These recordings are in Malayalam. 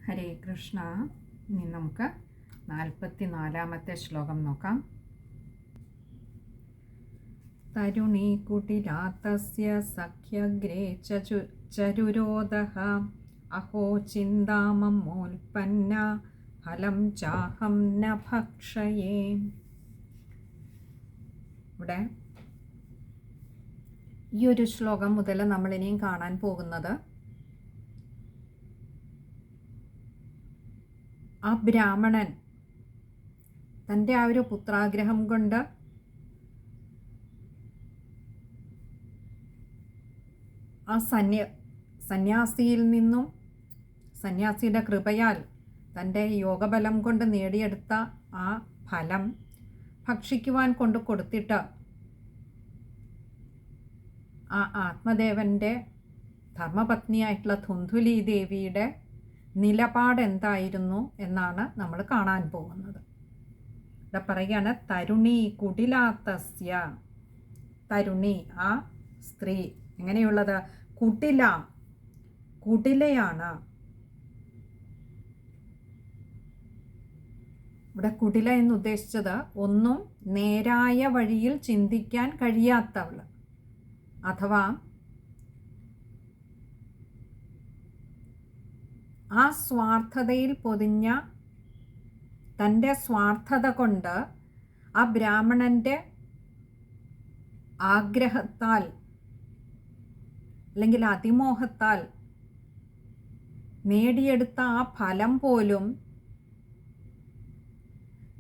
ഹരേ കൃഷ്ണ. ഇനി നമുക്ക് 44-ാമത്തെ ശ്ലോകം നോക്കാം. തരുണീ കുടിലാതസ്യ സഖ്യഗ്രേ ചരുരോദഃ അഹോ ചിന്താമമോൽപന്ന ഫലം ചാഹം ന ഭക്ഷയേ. ഇവിടെ ഈ ഒരു ശ്ലോകം മുതൽ നമ്മളിനിയും കാണാൻ പോകുന്നത് ആ ബ്രാഹ്മണൻ തൻ്റെ ആ ഒരു പുത്രാഗ്രഹം കൊണ്ട് ആ സന്യാസിയിൽ നിന്നും സന്യാസിയുടെ കൃപയാൽ തൻ്റെ യോഗബലം കൊണ്ട് നേടിയെടുത്ത ആ ഫലം ഭക്ഷിക്കുവാൻ കൊണ്ട് കൊടുത്തിട്ട് ആ ആത്മദേവൻ്റെ ധർമ്മപത്നിയായിട്ടുള്ള ധുന്ധുലി ദേവിയുടെ നിലപാട് എന്തായിരുന്നു എന്നാണ് നമ്മൾ കാണാൻ പോകുന്നത്. ഇവിടെ പറയുകയാണ് തരുണി കുടിലാതസ്യ. തരുണി ആ സ്ത്രീ എങ്ങനെയുള്ളത്? കുടിലയാണ്. ഇവിടെ കുടില എന്ന് ഉദ്ദേശിച്ചത് ഒന്നും നേരായ വഴിയിൽ ചിന്തിക്കാൻ കഴിയാത്തവൾ, അഥവാ ആ സ്വാർത്ഥതയിൽ പൊതിഞ്ഞ തൻ്റെ സ്വാർത്ഥത കൊണ്ട് ആ ബ്രാഹ്മണൻ്റെ ആഗ്രഹത്താൽ അല്ലെങ്കിൽ അതിമോഹത്താൽ നേടിയെടുത്ത ആ ഫലം പോലും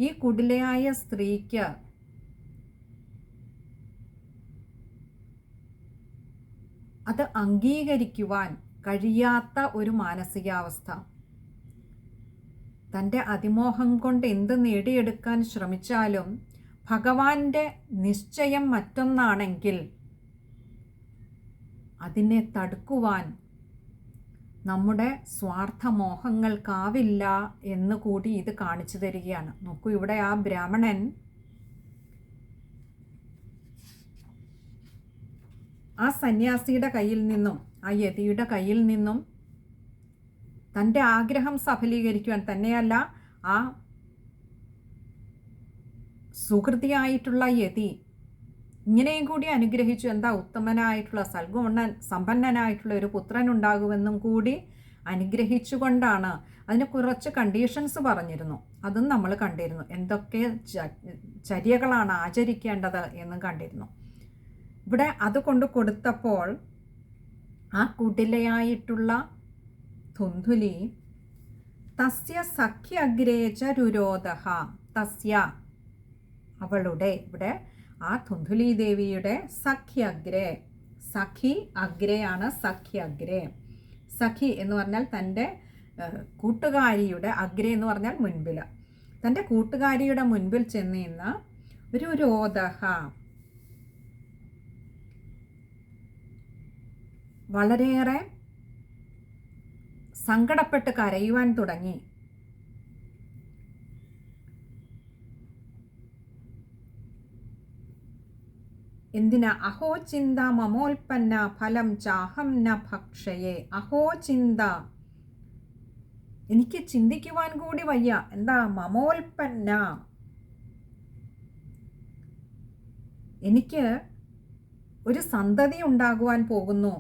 ഈ കുടിലയായ സ്ത്രീക്ക് അത് അംഗീകരിക്കുവാൻ കഴിയാത്ത ഒരു മാനസികാവസ്ഥ. തൻ്റെ അതിമോഹം കൊണ്ട് എന്ത് നേടിയെടുക്കാൻ ശ്രമിച്ചാലും ഭഗവാന്റെ നിശ്ചയം മറ്റൊന്നാണെങ്കിൽ അതിനെ തടുക്കുവാൻ നമ്മുടെ സ്വാർത്ഥമോഹങ്ങൾക്കാവില്ല എന്ന് കൂടി ഇത് കാണിച്ചു തരികയാണ്. നോക്കൂ, ഇവിടെ ആ ബ്രാഹ്മണൻ ആ സന്യാസിയുടെ കയ്യിൽ നിന്നും ആ യതിയുടെ കയ്യിൽ നിന്നും തൻ്റെ ആഗ്രഹം സഫലീകരിക്കുവാൻ തന്നെയല്ല, ആ സുഹൃതിയായിട്ടുള്ള യതി ഇങ്ങനെയും കൂടി അനുഗ്രഹിച്ചു. എന്താ? ഉത്തമനായിട്ടുള്ള സമ്പന്നനായിട്ടുള്ള ഒരു പുത്രൻ ഉണ്ടാകുമെന്നും കൂടി അനുഗ്രഹിച്ചുകൊണ്ടാണ്. അതിന് കുറച്ച് കണ്ടീഷൻസ് പറഞ്ഞിരുന്നു, അതും നമ്മൾ കണ്ടിരുന്നു. എന്തൊക്കെ ചര്യകളാണ് ആചരിക്കേണ്ടത് എന്നും കണ്ടിരുന്നു. ഇവിടെ അത് കൊണ്ട് കൊടുത്തപ്പോൾ ആ കുടിലയായിട്ടുള്ള ധുന്ധുലി തസ്യ സഖ്യഗ്രേച രുരോദഃ. തസ്യ അവളുടെ, ഇവിടെ ആ ധുന്ധുലി ദേവിയുടെ സഖ്യഗ്രേ, സഖി അഗ്രയാണ് സഖ്യഗ്രേ. സഖി എന്ന് പറഞ്ഞാൽ തൻ്റെ കൂട്ടുകാരിയുടെ, അഗ്രേ എന്ന് പറഞ്ഞാൽ മുൻപിൽ, തൻ്റെ കൂട്ടുകാരിയുടെ മുൻപിൽ ചെന്ന് നിന്ന് ഒരു രോദഃ വളരെയേറെ സങ്കടപ്പെട്ട് കരയുവാൻ തുടങ്ങി. എന്തിനാ? അഹോ ചിന്ത മമോൽപ്പന്ന ഫലം ചാഹം ന ഭക്ഷയേ. അഹോ ചിന്ത, എനിക്ക് ചിന്തിക്കുവാൻ കൂടി വയ്യ. എന്താ? മമോൽപ്പന്ന, എനിക്ക് ഒരു സന്തതി ഉണ്ടാകുവാൻ പോകുന്നു,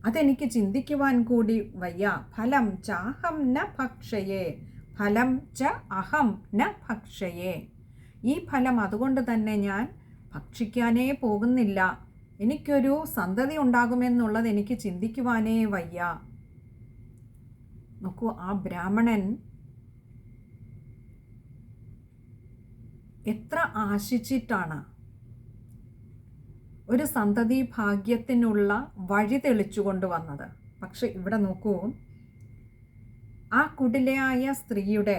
അതെനിക്ക് ചിന്തിക്കുവാൻ കൂടി വയ്യ. ഫലം ചാഹം ന ഭക്ഷയേ. ഫലം ച അഹം ന ഭക്ഷയേ. ഈ ഫലം അതുകൊണ്ട് തന്നെ ഞാൻ ഭക്ഷിക്കാനേ പോകുന്നില്ല. എനിക്കൊരു സന്തതി ഉണ്ടാകുമെന്നുള്ളത് എനിക്ക് ചിന്തിക്കുവാനേ വയ്യ. നോക്കൂ, ആ ബ്രാഹ്മണൻ എത്ര ആശിച്ചിട്ടാണ് ഒരു സന്തതി ഭാഗ്യത്തിനുള്ള വഴി തെളിച്ചു കൊണ്ടുവന്നത്. പക്ഷെ ഇവിടെ നോക്കൂ, ആ കുടിലയായ സ്ത്രീയുടെ,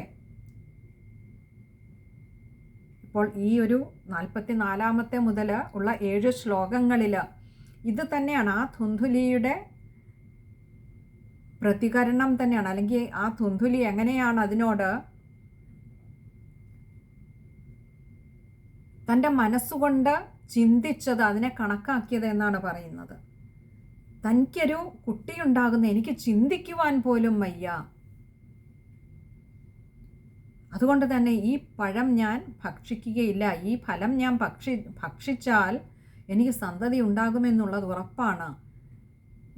ഇപ്പോൾ ഈ ഒരു 44-ാമത്തെ മുതൽ ഉള്ള 7 ശ്ലോകങ്ങളിൽ ഇത് തന്നെയാണ് ആ ധുന്ധുലിയുടെ പ്രതികരണം തന്നെയാണ്. അല്ലെങ്കിൽ ആ ധുന്ധുലി എങ്ങനെയാണ് അതിനോട് തൻ്റെ മനസ്സുകൊണ്ട് ചിന്തിച്ചത്, അതിനെ കണക്കാക്കിയത് എന്നാണ് പറയുന്നത്. തനിക്കൊരു കുട്ടിയുണ്ടാകുന്ന എനിക്ക് ചിന്തിക്കുവാൻ പോലും വയ്യ. അതുകൊണ്ട് തന്നെ ഈ പഴം ഞാൻ ഭക്ഷിക്കുകയില്ല. ഈ ഫലം ഞാൻ ഭക്ഷിച്ചാൽ എനിക്ക് സന്തതി ഉണ്ടാകുമെന്നുള്ളത് ഉറപ്പാണ്.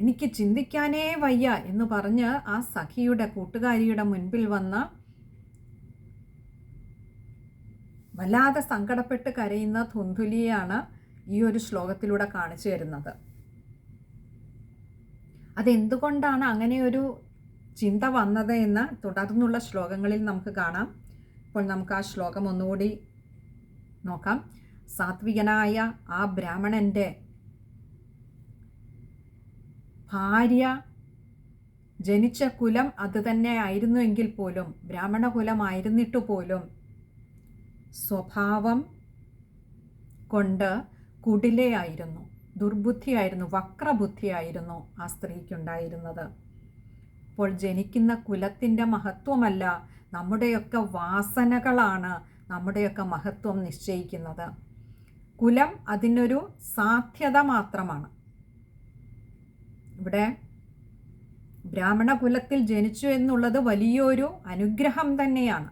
എനിക്ക് ചിന്തിക്കാനേ വയ്യ എന്ന് പറഞ്ഞ് ആ സഖിയുടെ കൂട്ടുകാരിയുടെ മുൻപിൽ വന്ന് വല്ലാതെ സങ്കടപ്പെട്ട് കരയുന്ന ധുന്ധുലിയെയാണ് ഈ ഒരു ശ്ലോകത്തിലൂടെ കാണിച്ചു തരുന്നത്. അതെന്തുകൊണ്ടാണ് അങ്ങനെയൊരു ചിന്ത വന്നത് എന്ന് തുടർന്നുള്ള ശ്ലോകങ്ങളിൽ നമുക്ക് കാണാം. അപ്പോൾ നമുക്ക് ആ ശ്ലോകം ഒന്നുകൂടി നോക്കാം. സാത്വികനായ ആ ബ്രാഹ്മണൻ്റെ ഭാര്യ ജനിച്ച കുലം അത് തന്നെ ആയിരുന്നുവെങ്കിൽ പോലും, ബ്രാഹ്മണ കുലമായിരുന്നിട്ട് പോലും സ്വഭാവം കൊണ്ട് കുടിലയായിരുന്നു, ദുർബുദ്ധിയായിരുന്നു, വക്രബുദ്ധിയായിരുന്നു ആ സ്ത്രീക്കുണ്ടായിരുന്നത്. അപ്പോൾ ജനിക്കുന്ന കുലത്തിൻ്റെ മഹത്വമല്ല, നമ്മുടെയൊക്കെ വാസനകളാണ് നമ്മുടെയൊക്കെ മഹത്വം നിശ്ചയിക്കുന്നത്. കുലം അതിനൊരു സാധ്യത മാത്രമാണ്. ഇവിടെ ബ്രാഹ്മണ കുലത്തിൽ ജനിച്ചു എന്നുള്ളത് വലിയൊരു അനുഗ്രഹം തന്നെയാണ്.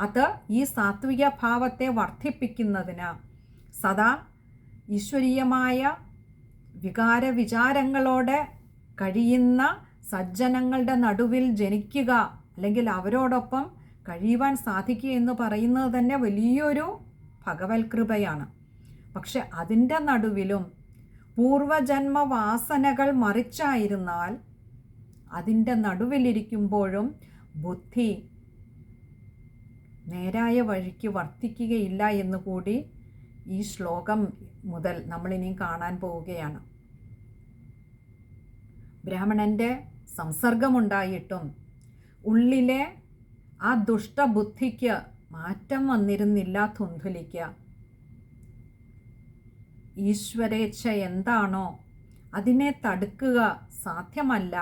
അത് ഈ സാത്വിക ഭാവത്തെ വർദ്ധിപ്പിക്കുന്നതിന്, സദാ ഈശ്വരീയമായ വിചാരങ്ങളോടെ കഴിയുന്ന സജ്ജനങ്ങളുടെ നടുവിൽ ജനിക്കുക, അല്ലെങ്കിൽ അവരോടൊപ്പം കഴിയുവാൻ സാധിക്കുക എന്ന് പറയുന്നത് തന്നെ വലിയൊരു ഭഗവത്കൃപയാണ്. പക്ഷെ അതിൻ്റെ നടുവിലും പൂർവജന്മവാസനകൾ മറിച്ചായിരുന്നാൽ അതിൻ്റെ നടുവിലിരിക്കുമ്പോഴും ബുദ്ധി നേരായ വഴിക്ക് വർത്തിക്കുകയില്ല എന്നുകൂടി ഈ ശ്ലോകം മുതൽ നമ്മളിനിയും കാണാൻ പോവുകയാണ്. ബ്രാഹ്മണൻ്റെ സംസർഗമുണ്ടായിട്ടും ഉള്ളിലെ ആ ദുഷ്ടബുദ്ധിക്ക് മാറ്റം വന്നിരുന്നില്ല ധുന്ധുലിക്ക്. ഈശ്വരേച്ഛ എന്താണോ അതിനെ തടുക്കുക സാധ്യമല്ല.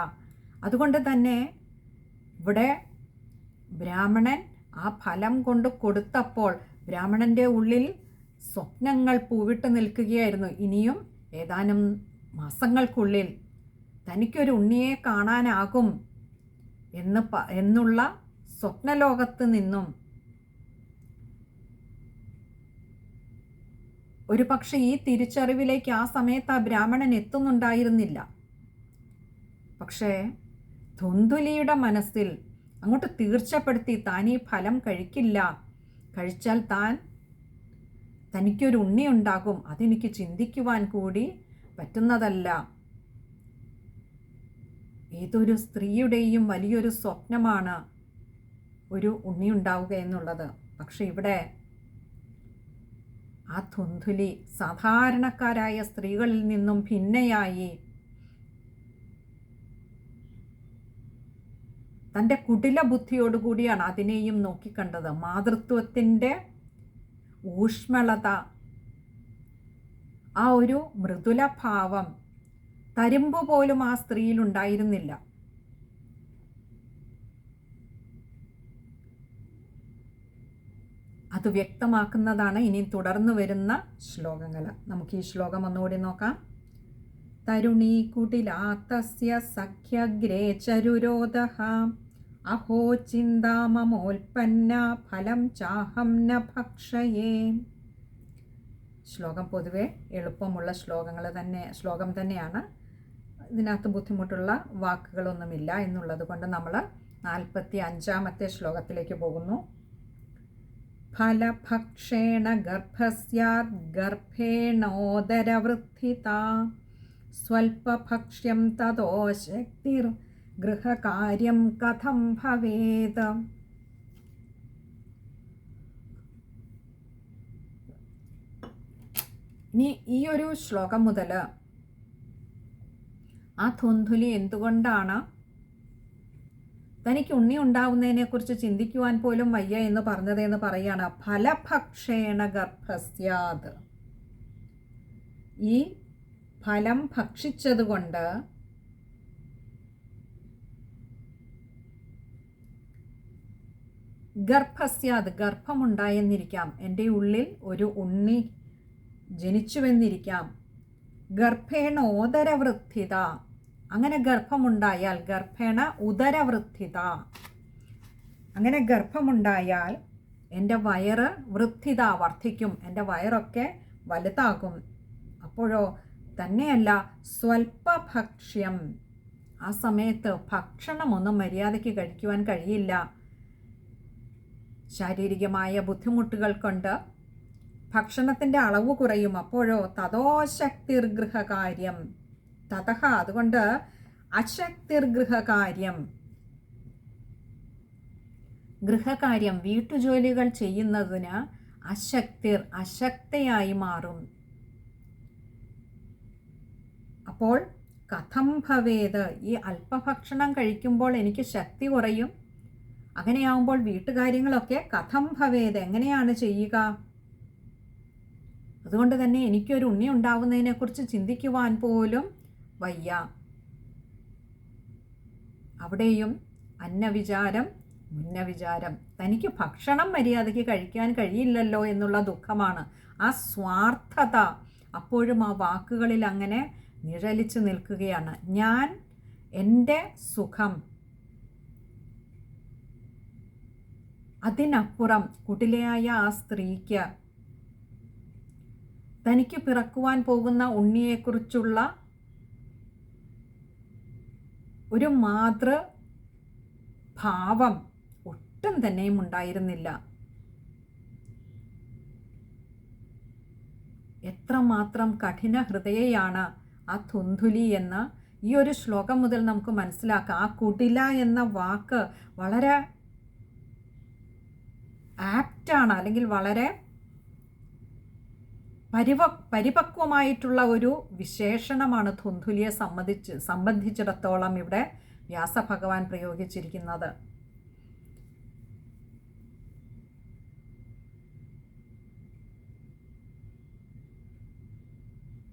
അതുകൊണ്ട് തന്നെ ഇവിടെ ബ്രാഹ്മണൻ ആ ഫലം കൊണ്ട് കൊടുത്തപ്പോൾ ബ്രാഹ്മണൻ്റെ ഉള്ളിൽ സ്വപ്നങ്ങൾ പൂവിട്ട് നിൽക്കുകയായിരുന്നു. ഇനിയും ഏതാനും മാസങ്ങൾക്കുള്ളിൽ തനിക്കൊരു ഉണ്ണിയെ കാണാനാകും എന്നുള്ള സ്വപ്നലോകത്ത് നിന്നും ഒരു പക്ഷേ ഈ തിരിച്ചറിവിലേക്ക് ആ സമയത്ത് ആ ബ്രാഹ്മണൻ എത്തുന്നുണ്ടായിരുന്നില്ല. പക്ഷേ ധുന്ധുലിയുടെ മനസ്സിൽ അങ്ങോട്ട് തീർച്ചപ്പെടുത്തി താൻ ഈ ഫലം കഴിക്കില്ല, കഴിച്ചാൽ തനിക്കൊരു ഉണ്ണി ഉണ്ടാകും, അതെനിക്ക് ചിന്തിക്കുവാൻ കൂടി പറ്റുന്നതല്ല. ഏതൊരു സ്ത്രീയുടെയും വലിയൊരു സ്വപ്നമാണ് ഒരു ഉണ്ണി ഉണ്ടാവുക എന്നുള്ളത്. പക്ഷെ ഇവിടെ ആ ധുന്ധുലി സാധാരണക്കാരായ സ്ത്രീകളിൽ നിന്നും ഭിന്നയായി തൻ്റെ കുടില ബുദ്ധിയോടുകൂടിയാണ് അതിനെയും നോക്കിക്കണ്ടത്. മാതൃത്വത്തിൻ്റെ ഊഷ്മളത, ആ ഒരു മൃദുല ഭാവം തരുമ്പ് പോലും ആ സ്ത്രീയിൽ ഉണ്ടായിരുന്നില്ല. അത് വ്യക്തമാക്കുന്നതാണ് ഇനി തുടർന്ന് വരുന്ന ശ്ലോകങ്ങൾ. നമുക്ക് ഈ ശ്ലോകം ഒന്നുകൂടി നോക്കാം. തരുണീ കുടിലാത്തസ്യ സഖ്യഗ്രേ ചരുരോദഃ അഹോ ചിന്താമമോൽപ്പന്ന ഫലം ചാഹം ന ഭക്ഷയേ. ശ്ലോകം പൊതുവെ എളുപ്പമുള്ള ശ്ലോകം തന്നെയാണ്. ഇതിനകത്ത് ബുദ്ധിമുട്ടുള്ള വാക്കുകളൊന്നുമില്ല എന്നുള്ളത് കൊണ്ട് നമ്മൾ 45-ാമത്തെ ശ്ലോകത്തിലേക്ക് പോകുന്നു. ഫലഭക്ഷേണ ഗർഭസ്യാദ് ഗർഭേണോദരവൃദ്ധിത സ്വൽപഭക്ഷ്യം തതോ ശക്തിർ ഗൃഹകാര്യം കഥം ഭവേത്. ഇനി ഈ ഒരു ശ്ലോകം മുതൽ ആ ധുന്ധുലി എന്തുകൊണ്ടാണ് തനിക്ക് ഉണ്ണി ഉണ്ടാവുന്നതിനെക്കുറിച്ച് ചിന്തിക്കുവാൻ പോലും വയ്യ എന്ന് പറഞ്ഞതെന്ന് പറയാണ്. ഫലഭക്ഷേണ ഗർഭസ്യാത്, ഈ ഫലം ഭക്ഷിച്ചതുകൊണ്ട് ഗർഭസ്യാത്, ഗർഭമുണ്ടായെന്നിരിക്കാം, എൻ്റെ ഉള്ളിൽ ഒരു ഉണ്ണി ജനിച്ചുവെന്നിരിക്കാം. ഗർഭേണ ഓദരവൃദ്ധിത, അങ്ങനെ ഗർഭമുണ്ടായാൽ ഗർഭേണ ഉദരവൃദ്ധിത, അങ്ങനെ ഗർഭമുണ്ടായാൽ എൻ്റെ വയറ് വൃദ്ധിത വർദ്ധിക്കും, എൻ്റെ വയറൊക്കെ വലുതാകും. അപ്പോഴോ തന്നെയല്ല സ്വൽപ്പഭക്ഷ്യം, ആ സമയത്ത് ഭക്ഷണമൊന്നും മര്യാദയ്ക്ക് കഴിക്കുവാൻ കഴിയില്ല. ശാരീരികമായ ബുദ്ധിമുട്ടുകൾ കൊണ്ട് ഭക്ഷണത്തിൻ്റെ അളവ് കുറയും. അപ്പോഴോ തതോശക്തിർഗൃഹകാര്യം, തതഹ അതുകൊണ്ട് അശക്തിർഗൃഹകാര്യം, ഗൃഹകാര്യം വീട്ടുജോലികൾ ചെയ്യുന്നതിന് അശക്തയായി മാറും. അപ്പോൾ കഥം ഭവേത്, ഈ അല്പഭക്ഷണം കഴിക്കുമ്പോൾ എനിക്ക് ശക്തി കുറയും. അങ്ങനെയാവുമ്പോൾ വീട്ടുകാര്യങ്ങളൊക്കെ കഥം ഭവേത്, എങ്ങനെയാണ് ചെയ്യുക? അതുകൊണ്ട് തന്നെ എനിക്കൊരു ഉണ്ണി ഉണ്ടാവുന്നതിനെക്കുറിച്ച് ചിന്തിക്കുവാൻ പോലും വയ്യ. അവിടെയും അന്നവിചാരം മുന്നവിചാരം, തനിക്ക് ഭക്ഷണം മര്യാദയ്ക്ക് കഴിക്കാൻ കഴിയില്ലല്ലോ എന്നുള്ള ദുഃഖമാണ്, ആ സ്വാർത്ഥത അപ്പോഴും ആ വാക്കുകളിൽ അങ്ങനെ നിഴലിച്ചു നിൽക്കുകയാണ്. ഞാൻ എൻ്റെ സുഖം, അതിനപ്പുറം കുട്ടിലയായ ആ സ്ത്രീക്ക് തനിക്ക് പിറക്കുവാൻ പോകുന്ന ഉണ്ണിയെക്കുറിച്ചുള്ള ഒരു മാതൃഭാവം ഒട്ടും തന്നെയും ഉണ്ടായിരുന്നില്ല. എത്രമാത്രം കഠിന ഹൃദയയാണ് ആ ധുന്ധുലി എന്ന് ഈ ഒരു ശ്ലോകം മുതൽ നമുക്ക് മനസ്സിലാക്കാം. ആ കുടില എന്ന വാക്ക് വളരെ ആപ്റ്റാണ്, അല്ലെങ്കിൽ വളരെ പരിപക്വമായിട്ടുള്ള ഒരു വിശേഷണമാണ് ധുന്ധുലിയെ സംബന്ധിച്ചിടത്തോളം ഇവിടെ വ്യാസഭഗവാൻ പ്രയോഗിച്ചിരിക്കുന്നത്.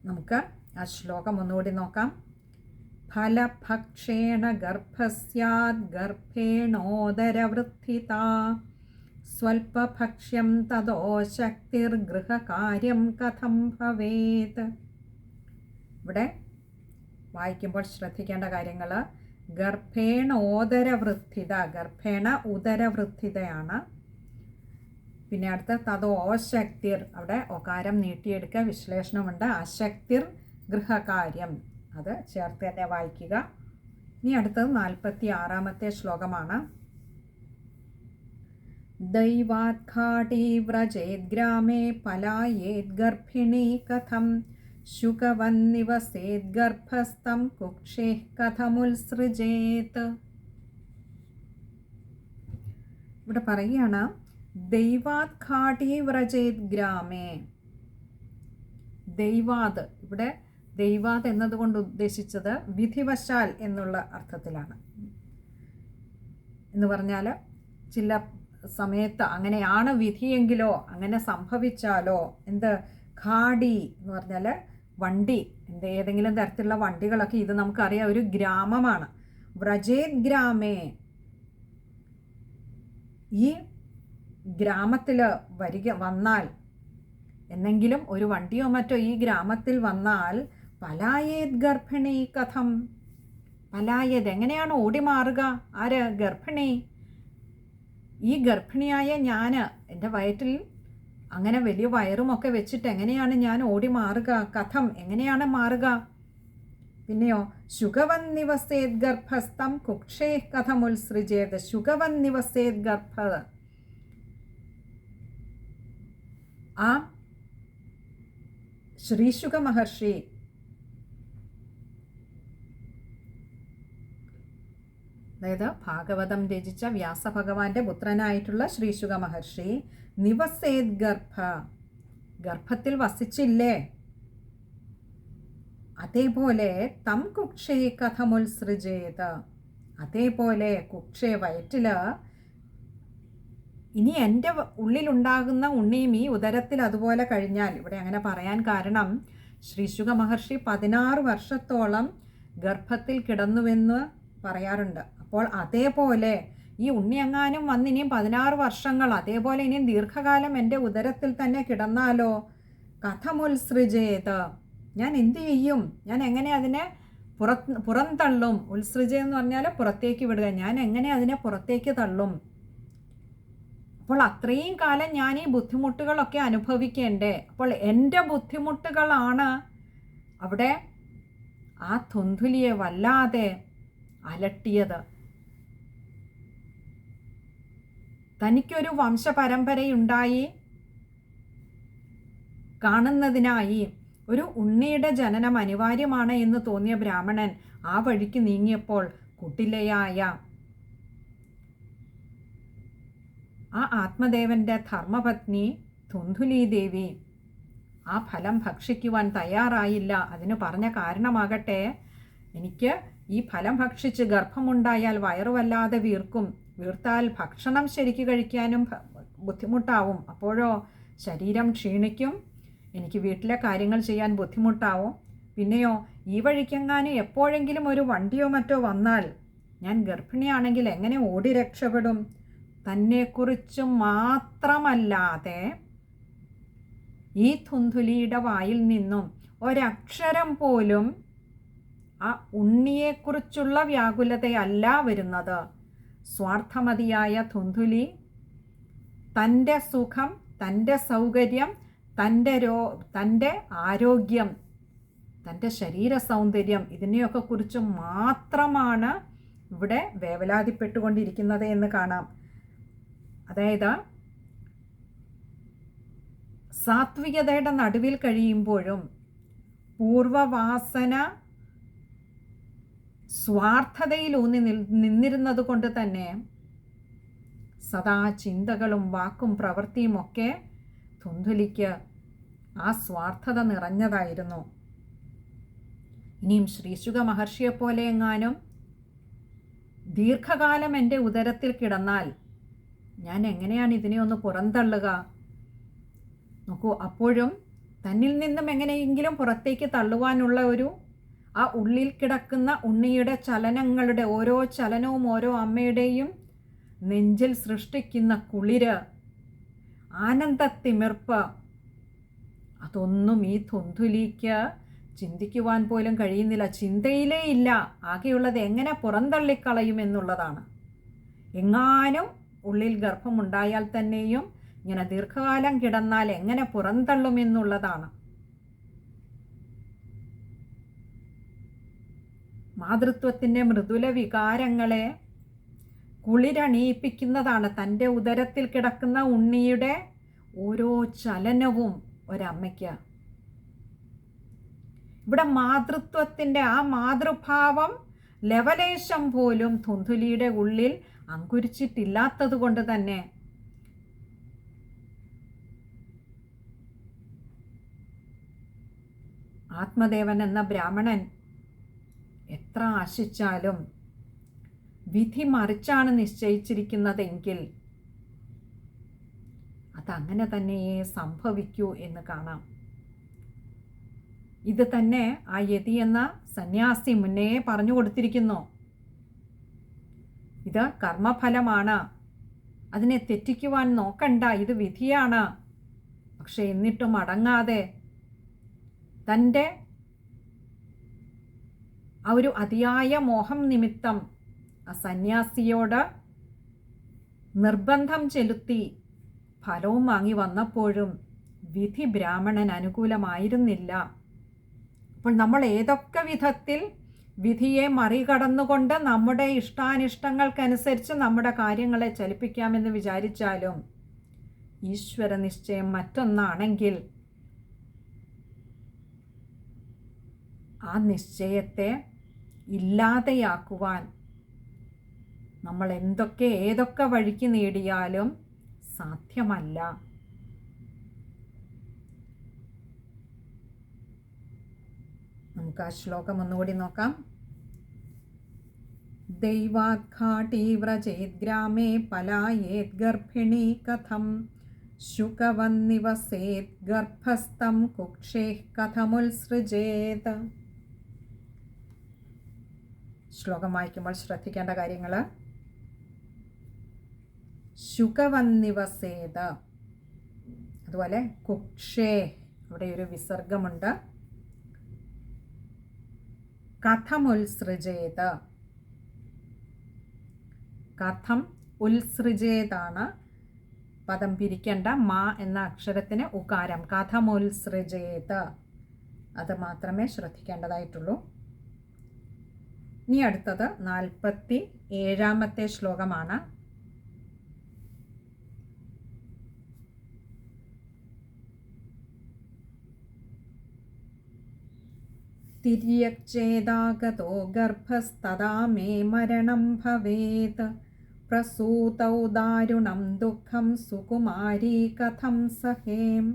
നമുക്ക് ആ ശ്ലോകം ഒന്നുകൂടി നോക്കാം. ഫലഭക്ഷേണ ഗർഭസ്യാദ് ഗർഭേണോദരവൃദ്ധിത സ്വൽപഭക്ഷ്യം തതോ ശക്തിർഗൃഹകാര്യം കഥം ഭവേത്. ഇവിടെ വായിക്കുമ്പോൾ ശ്രദ്ധിക്കേണ്ട കാര്യങ്ങൾ, ഗർഭേണോദരവൃദ്ധിത, ഗർഭേണ ഉദരവൃദ്ധിതയാണ്. പിന്നെ അടുത്ത തതോ ശക്തിർ, അവിടെ ഒകാരം നീട്ടിയെടുക്കുക, വിശ്ലേഷണമുണ്ട്. അശക്തിർ ഗൃഹകാര്യം, അത് ചേർത്ത് തന്നെ വായിക്കുക. ഇനി അടുത്തത് 46-ാമത്തെ ശ്ലോകമാണ്. ദൈവാത്ഘാടീ വ്രജേത് ഗ്രാമേ പലായേത് ഗർഭിണീ കഥം ശുകവന്നിവസേത് ഗർഭസ്ഥം കുക്ഷേ കഥമുത്സൃജേത്. ഇവിടെ പറയുകയാണ് ദൈവാത്ഘാടീ വ്രജേത് ഗ്രാമേ. ദൈവാത്, ഇവിടെ ദൈവാത് എന്നതുകൊണ്ട് ഉദ്ദേശിച്ചത് വിധിവശാൽ എന്നുള്ള അർത്ഥത്തിലാണ്. എന്ന് പറഞ്ഞാൽ ചില സമയത്ത് അങ്ങനെയാണ് വിധിയെങ്കിലോ അങ്ങനെ സംഭവിച്ചാലോ, എന്ത് ഘാടി എന്ന് പറഞ്ഞാൽ വണ്ടി, ഏതെങ്കിലും തരത്തിലുള്ള വണ്ടികളൊക്കെ, ഇത് നമുക്കറിയാം ഒരു ഗ്രാമമാണ്. വ്രജേത് ഗ്രാമേ, ഈ ഗ്രാമത്തിൽ വന്നാൽ, എന്നെങ്കിലും ഒരു വണ്ടിയോ മറ്റോ ഈ ഗ്രാമത്തിൽ വന്നാൽ, പലായേത് ഗർഭിണി കഥം, പലായേത് എങ്ങനെയാണ് ഓടി മാറുക? ആര്? ഗർഭിണി. ഈ ഗർഭിണിയായ ഞാൻ, എൻ്റെ വയറ്റിൽ അങ്ങനെ വലിയ വയറുമൊക്കെ വെച്ചിട്ട് എങ്ങനെയാണ് ഞാൻ ഓടി മാറുക? കഥം, എങ്ങനെയാണ് മാറുക? പിന്നെയോ ശുകവന്നിവസേത് ഗർഭസ്ഥം കുക്ഷേ കഥമുത്സൃജേത്. ശുകവന്നിവസേത് ഗർഭ, ആ ശ്രീശുക മഹർഷി അതായത് ഭാഗവതം രചിച്ച വ്യാസഭഗവാന്റെ പുത്രനായിട്ടുള്ള ശ്രീശുക മഹർഷി നിവസേത് ഗർഭ, ഗർഭത്തിൽ വസിച്ചില്ലേ? അതേപോലെ തം കുക്ഷേ കഥമുത്സൃജേത്, അതേപോലെ കുക്ഷേ വയറ്റിൽ ഇനി എൻ്റെ ഉള്ളിലുണ്ടാകുന്ന ഉണ്ണിയും ഈ ഉദരത്തിൽ അതുപോലെ കഴിഞ്ഞാൽ, ഇവിടെ അങ്ങനെ പറയാൻ കാരണം ശ്രീശുക മഹർഷി 16 വർഷത്തോളം ഗർഭത്തിൽ കിടന്നുവെന്ന് പറയാറുണ്ട്. അപ്പോൾ അതേപോലെ ഈ ഉണ്ണിയെങ്ങാനും വന്നിനിയും 16 വർഷങ്ങൾ, അതേപോലെ ഇനിയും ദീർഘകാലം എൻ്റെ ഉദരത്തിൽ തന്നെ കിടന്നാലോ? കഥമുത്സൃജേത്, ഞാൻ എന്തു ചെയ്യും? ഞാൻ എങ്ങനെ അതിനെ പുറന്തള്ളും. ഉത്സൃജ എന്ന് പറഞ്ഞാൽ പുറത്തേക്ക് വിടുക. ഞാൻ എങ്ങനെ അതിനെ പുറത്തേക്ക് തള്ളും? അപ്പോൾ അത്രയും കാലം ഞാൻ ഈ ബുദ്ധിമുട്ടുകളൊക്കെ അനുഭവിക്കേണ്ടേ? അപ്പോൾ എൻ്റെ ബുദ്ധിമുട്ടുകളാണ് അവിടെ ആ ധുന്ധുലിയെ വല്ലാതെ അലട്ടിയത്. തനിക്കൊരു വംശപരമ്പരയുണ്ടായി കാണുന്നതിനായി ഒരു ഉണ്ണിയുടെ ജനനം അനിവാര്യമാണ് എന്ന് തോന്നിയ ബ്രാഹ്മണൻ ആ വഴിക്ക് നീങ്ങിയപ്പോൾ കുട്ടിലയായ ആ ആത്മദേവന്റെ ധർമ്മപത്നി ധുന്ധുലി ദേവി ആ ഫലം ഭക്ഷിക്കുവാൻ തയ്യാറായില്ല. അതിന് പറഞ്ഞ കാരണമാകട്ടെ, എനിക്ക് ഈ ഫലം ഭക്ഷിച്ച് ഗർഭമുണ്ടായാൽ വയറുവല്ലാതെ വീർക്കും, വീർത്താൽ ഭക്ഷണം ശരിക്ക് കഴിക്കാനും ബുദ്ധിമുട്ടാവും, അപ്പോഴോ ശരീരം ക്ഷീണിക്കും, എനിക്ക് വീട്ടിലെ കാര്യങ്ങൾ ചെയ്യാൻ ബുദ്ധിമുട്ടാവും, പിന്നെയോ ഈ വഴിക്കെങ്ങാനും എപ്പോഴെങ്കിലും ഒരു വണ്ടിയോ മറ്റോ വന്നാൽ ഞാൻ ഗർഭിണിയാണെങ്കിൽ എങ്ങനെ ഓടി രക്ഷപ്പെടും? തന്നെക്കുറിച്ച് മാത്രമല്ലാതെ ഈ ധുന്ധുലിയുടെ വായിൽ നിന്നും ഒരക്ഷരം പോലും ആ ഉണ്ണിയെക്കുറിച്ചുള്ള വ്യാകുലതയല്ല വരുന്നത്. സ്വാർത്ഥമതിയായ ധുന്ധുലി തൻ്റെ സുഖം, തൻ്റെ സൗകര്യം, തൻ്റെ ആരോഗ്യം, തൻ്റെ ശരീര സൗന്ദര്യം ഇതിനെയൊക്കെ കുറിച്ച് മാത്രമാണ് ഇവിടെ വേവലാതിപ്പെട്ടുകൊണ്ടിരിക്കുന്നത് എന്ന് കാണാം. അതായത് സാത്വികതയുടെ നടുവിൽ കഴിയുമ്പോഴും പൂർവവാസന സ്വാർത്ഥതയിലൂന്നി നിന്നിരുന്നത് കൊണ്ട് തന്നെ സദാ ചിന്തകളും വാക്കും പ്രവൃത്തിയുമൊക്കെ ധുന്ധുലിക്ക് ആ സ്വാർത്ഥത നിറഞ്ഞതായിരുന്നു. ഇനിയും ശ്രീശുക മഹർഷിയെപ്പോലെ എങ്ങാനും ദീർഘകാലം എൻ്റെ ഉദരത്തിൽ കിടന്നാൽ ഞാൻ എങ്ങനെയാണ് ഇതിനെ ഒന്ന് പുറന്തള്ളുക? നോക്കൂ, അപ്പോഴും തന്നിൽ നിന്നും എങ്ങനെയെങ്കിലും പുറത്തേക്ക് തള്ളുവാനുള്ള ആ ഉള്ളിൽ കിടക്കുന്ന ഉണ്ണിയുടെ ചലനങ്ങളുടെ ഓരോ ചലനവും ഓരോ അമ്മയുടെയും നെഞ്ചിൽ സൃഷ്ടിക്കുന്ന കുളിര്, ആനന്ദത്തിമിർപ്പ്, അതൊന്നും ഈ ധുന്ധുലിക്ക് ചിന്തിക്കുവാൻ പോലും കഴിയുന്നില്ല. ചിന്തയിലേ ഇല്ല. ആകെയുള്ളത് എങ്ങനെ പുറന്തള്ളിക്കളയുമെന്നുള്ളതാണ്. എങ്ങാനും ഉള്ളിൽ ഗർഭമുണ്ടായാൽ തന്നെയും ഇങ്ങനെ ദീർഘകാലം കിടന്നാൽ എങ്ങനെ പുറന്തള്ളുമെന്നുള്ളതാണ്. മാതൃത്വത്തിൻ്റെ മൃദുല വികാരങ്ങളെ കുളിരണിയിപ്പിക്കുന്നതാണ് തൻ്റെ ഉദരത്തിൽ കിടക്കുന്ന ഉണ്ണിയുടെ ഓരോ ചലനവും ഒരമ്മയ്ക്ക്. ഇവിടെ മാതൃത്വത്തിൻ്റെ ആ മാതൃഭാവം ലവലേശം പോലും ധുന്ധുലിയുടെ ഉള്ളിൽ അങ്കുരിച്ചിട്ടില്ലാത്തത് കൊണ്ട് തന്നെ ആത്മദേവൻ എന്ന ബ്രാഹ്മണൻ എത്ര ആശിച്ചാലും വിധി മറിച്ചാണ് നിശ്ചയിച്ചിരിക്കുന്നതെങ്കിൽ അതങ്ങനെ തന്നെയേ സംഭവിക്കൂ എന്ന് കാണാം. ഇത് തന്നെ ആ യതി എന്ന സന്യാസി മുന്നേ പറഞ്ഞു കൊടുത്തിരിക്കുന്നു. ഇത് കർമ്മഫലമാണ്, അതിനെ തെറ്റിക്കുവാൻ നോക്കണ്ട, ഇത് വിധിയാണ്. പക്ഷെ എന്നിട്ടും അടങ്ങാതെ തൻ്റെ ആ ഒരു അതിയായ മോഹം നിമിത്തം ആ സന്യാസിയോട് നിർബന്ധം ചെലുത്തി ഫലവും വാങ്ങി വന്നപ്പോഴും വിധി ബ്രാഹ്മണൻ അനുകൂലമായിരുന്നില്ല. അപ്പോൾ നമ്മൾ ഏതൊക്കെ വിധത്തിൽ വിധിയെ മറികടന്നുകൊണ്ട് നമ്മുടെ ഇഷ്ടാനിഷ്ടങ്ങൾക്കനുസരിച്ച് നമ്മുടെ കാര്യങ്ങളെ ചലിപ്പിക്കാമെന്ന് വിചാരിച്ചാലും ഈശ്വര നിശ്ചയം മറ്റൊന്നാണെങ്കിൽ ആ നിശ്ചയത്തെ ഇല്ലാതെയാക്കുവാൻ നമ്മൾ ഏതൊക്കെ വഴിക്ക് നേടിയാലും സാധ്യമല്ല. നമുക്ക് ആ ശ്ലോകം ഒന്നുകൂടി നോക്കാം. ദൈവാത്ഘാടീവ്രചേത് ഗ്രാമേ പലായേത് ഗർഭിണീ കഥം ശുകവന്നിവസേത് ഗർഭസ്ഥം കുക്ഷേഃ കഥമുത്സൃജേത്. ശ്ലോകം വായിക്കുമ്പോൾ ശ്രദ്ധിക്കേണ്ട കാര്യങ്ങൾ: ശുകവന്നിവസേത്, അതുപോലെ കുക്ഷേ, അവിടെ ഒരു വിസർഗമുണ്ട്. കഥമുത്സൃജേത്. കഥം ഉത്സൃജേതാണ് പദം പിരിക്കേണ്ട മാ എന്ന അക്ഷരത്തിന് ഉകാരം. കഥമുത്സൃജേത് അത് മാത്രമേ ശ്രദ്ധിക്കേണ്ടതായിട്ടുള്ളൂ. ഇനി അടുത്തത് 47-ാമത്തെ ശ്ലോകമാണ്. തിര്യക്ചേദാഗതോ ഗർഭസ്തദാ മേ മരണം ഭവേത് പ്രസൂതൗ ദാരുണം ദുഃഖം സുകുമാരീ കഥം സഹേം.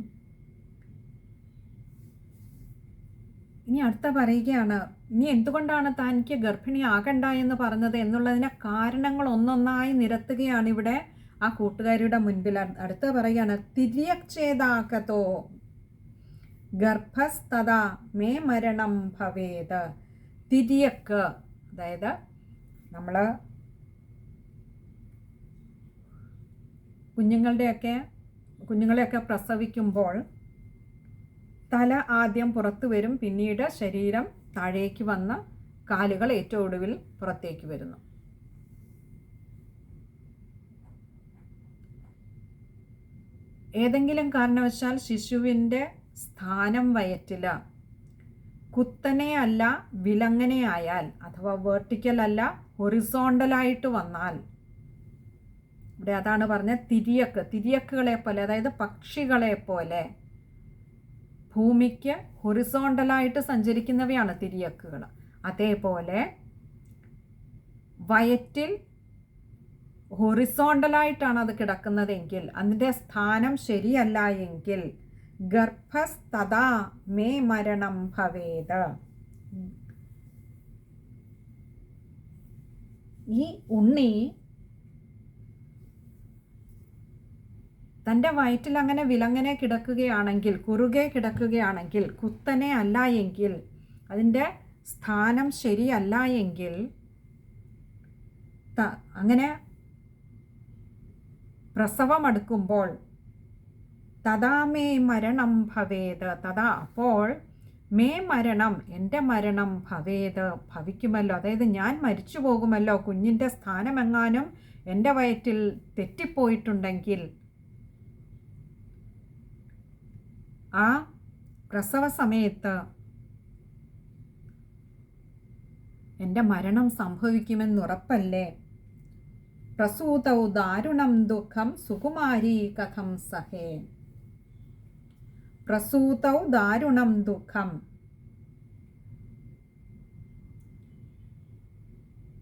ഇനി അടുത്ത പറയുകയാണ്, ഇനി എന്തുകൊണ്ടാണ് തനിക്ക് ഗർഭിണിയാകണ്ട എന്ന് പറഞ്ഞത് എന്നുള്ളതിനെ കാരണങ്ങൾ ഒന്നൊന്നായി നിരത്തുകയാണ് ഇവിടെ ആ കൂട്ടുകാരിയുടെ മുൻപിൽ. അടുത്ത പറയുകയാണ്, തിര്യക്ചേദാഗതോ ഗർഭസ്തദാ മേ മരണം ഭവേത്. തിര്യക്ക്, അതായത് നമ്മൾ കുഞ്ഞുങ്ങളെയൊക്കെ പ്രസവിക്കുമ്പോൾ തല ആദ്യം പുറത്തു വരും, പിന്നീട് ശരീരം താഴേക്ക് വന്ന് കാലുകൾ ഏറ്റവും ഒടുവിൽ പുറത്തേക്ക് വരുന്നു. ഏതെങ്കിലും കാരണവശാൽ ശിശുവിൻ്റെ സ്ഥാനം വയറ്റിൽ കുത്തനെ അല്ല വിലങ്ങനെ ആയാൽ, അഥവാ വെർട്ടിക്കൽ അല്ല ഹൊറിസോണ്ടലായിട്ട് വന്നാൽ, ഇവിടെ അതാണ് പറഞ്ഞത് തിര്യക്കുകളെ പോലെ, അതായത് പക്ഷികളെ പോലെ ഭൂമിക്ക് ഹൊറിസോണ്ടലായിട്ട് സഞ്ചരിക്കുന്നവയാണ് തിര്യക്കുകൾ. അതേപോലെ വയറ്റിൽ ഹൊറിസോണ്ടലായിട്ടാണ് അത് കിടക്കുന്നതെങ്കിൽ, അതിൻ്റെ സ്ഥാനം ശരിയല്ല എങ്കിൽ ഗർഭസ്തദാ മേ മരണം ഭവേത്. ഈ ഉണ്ണി തൻ്റെ വയറ്റിൽ അങ്ങനെ വിലങ്ങനെ കിടക്കുകയാണെങ്കിൽ, കുറുകെ കിടക്കുകയാണെങ്കിൽ, കുത്തനെ അല്ല എങ്കിൽ, അതിൻ്റെ സ്ഥാനം ശരിയല്ല എങ്കിൽ, അങ്ങനെ പ്രസവമെടുക്കുമ്പോൾ തഥാ മേ മരണം ഭവേത്, തഥാ അപ്പോൾ മേ മരണം എൻ്റെ മരണം ഭവേത് ഭവിക്കുമല്ലോ, അതായത് ഞാൻ മരിച്ചു പോകുമല്ലോ, കുഞ്ഞിൻ്റെ സ്ഥാനമെങ്ങാനും എൻ്റെ വയറ്റിൽ തെറ്റിപ്പോയിട്ടുണ്ടെങ്കിൽ ആ പ്രസവ സമയത്ത് എൻ്റെ മരണം സംഭവിക്കുമെന്നുറപ്പല്ലേ. പ്രസൂതൗ ദാരുണം ദുഃഖം സുകുമാരീ കഥം സഹേ. പ്രസൂതൗ ദാരുണം ദുഃഖം.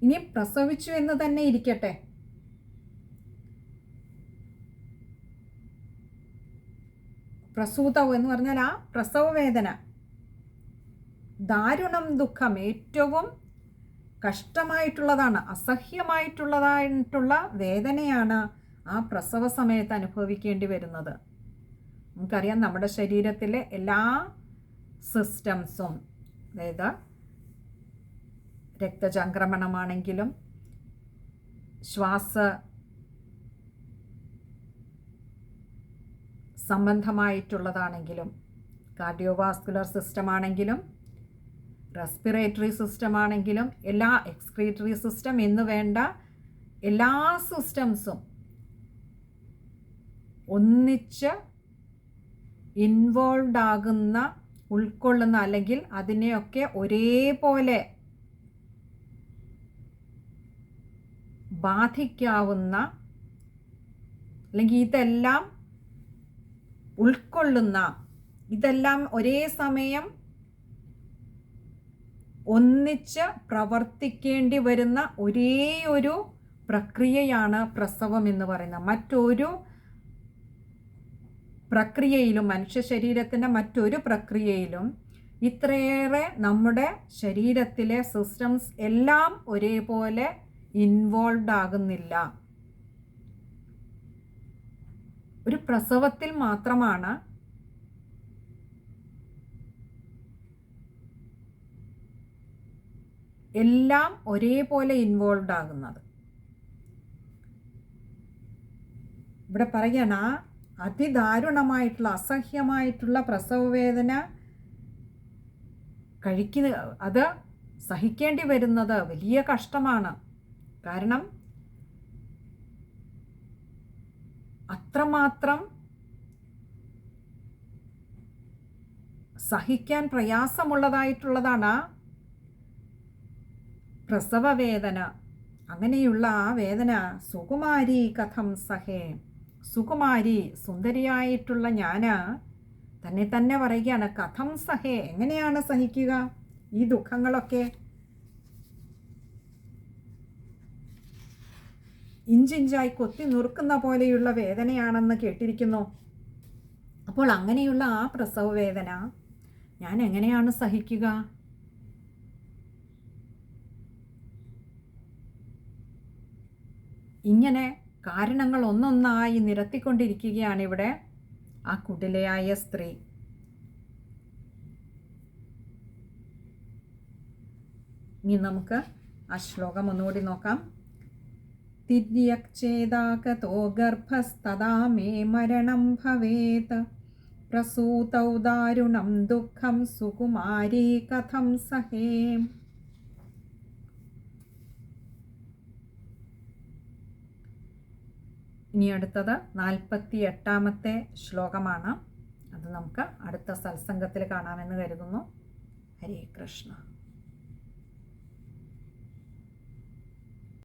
ഇനി പ്രസവിച്ചു എന്ന് തന്നെ ഇരിക്കട്ടെ, പ്രസൂതൗ എന്ന് പറഞ്ഞാൽ ആ പ്രസവ വേദന, ദാരുണം ദുഃഖം ഏറ്റവും കഷ്ടമായിട്ടുള്ളതാണ്, അസഹ്യമായിട്ടുള്ള വേദനയാണ് ആ പ്രസവ സമയത്ത് അനുഭവിക്കേണ്ടി വരുന്നത്. നമുക്കറിയാം നമ്മുടെ ശരീരത്തിലെ എല്ലാ സിസ്റ്റംസും, അതായത് രക്തചംക്രമണമാണെങ്കിലും ശ്വാസ സംബന്ധമായിട്ടുള്ളതാണെങ്കിലും, കാർഡിയോവാസ്കുലർ സിസ്റ്റം ആണെങ്കിലും, റെസ്പിറേറ്ററി സിസ്റ്റം ആണെങ്കിലും, എല്ലാ എക്സ്ക്രീറ്ററി സിസ്റ്റം എന്ന് വേണ്ട എല്ലാ സിസ്റ്റംസും ഒന്നിച്ച് ഇൻവോൾവ് ആകുന്ന, ഉൾക്കൊള്ളുന്ന, അല്ലെങ്കിൽ അതിനെയൊക്കെ ഒരേപോലെ ബാധിക്കാവുന്ന, അല്ലെങ്കിൽ ഇതെല്ലാം ഉൾക്കൊള്ളുന്ന, ഇതെല്ലാം ഒരേ സമയം ഒന്നിച്ച് പ്രവർത്തിക്കേണ്ടി വരുന്ന ഒരേ ഒരു പ്രക്രിയയാണ് പ്രസവം എന്ന് പറയുന്നത്. മറ്റൊരു പ്രക്രിയയിലും, മനുഷ്യ ശരീരത്തിൻ്റെ മറ്റൊരു പ്രക്രിയയിലും ഇത്രയേറെ നമ്മുടെ ശരീരത്തിലെ സിസ്റ്റംസ് എല്ലാം ഒരേപോലെ ഇൻവോൾവ് ആകുന്നില്ല. ഒരു പ്രസവത്തിൽ മാത്രമാണ് എല്ലാം ഒരേപോലെ ഇൻവോൾവ് ആകുന്നത്. ഇവിടെ പറയണ അതിദാരുണമായിട്ടുള്ള, അസഹ്യമായിട്ടുള്ള പ്രസവവേദന അത് സഹിക്കേണ്ടി വരുന്നത് വലിയ കഷ്ടമാണ്. കാരണം അത്രമാത്രം സഹിക്കാൻ പ്രയാസമുള്ളതായിട്ടുള്ളതാണ് പ്രസവ വേദന. അങ്ങനെയുള്ള ആ വേദന സുകുമാരി കഥം സഹേ. സുകുമാരി സുന്ദരിയായിട്ടുള്ള ഞാൻ തന്നെ പറയുകയാണ്, കഥം സഹേ, എങ്ങനെയാണ് സഹിക്കുക ഈ ദുഃഖങ്ങളൊക്കെ? ഇഞ്ചിഞ്ചായി കൊത്തി നുറുക്കുന്ന പോലെയുള്ള വേദനയാണെന്ന് കേട്ടിരിക്കുന്നു. അപ്പോൾ അങ്ങനെയുള്ള ആ പ്രസവ വേദന ഞാൻ എങ്ങനെയാണ് സഹിക്കുക? ഇങ്ങനെ കാരണങ്ങൾ ഒന്നൊന്നായി നിരത്തിക്കൊണ്ടിരിക്കുകയാണ് ഇവിടെ ആ കുടിലയായ സ്ത്രീ. ഇനി നമുക്ക് ആ ശ്ലോകം ഒന്നുകൂടി നോക്കാം. തിര്യക്ചേദാകതോ ഗർഭസ്തദാ മേ മരണം ഭവേത് പ്രസൂതൗ ദാരുണം ദുഃഖം സുകുമാരീ കഥം സഹേ. ഇനി അടുത്തത് 48-ാമത്തെ ശ്ലോകമാണ്. അത് നമുക്ക് അടുത്ത സത്സംഗത്തിൽ കാണാമെന്ന് കരുതുന്നു. ഹരേ കൃഷ്ണ.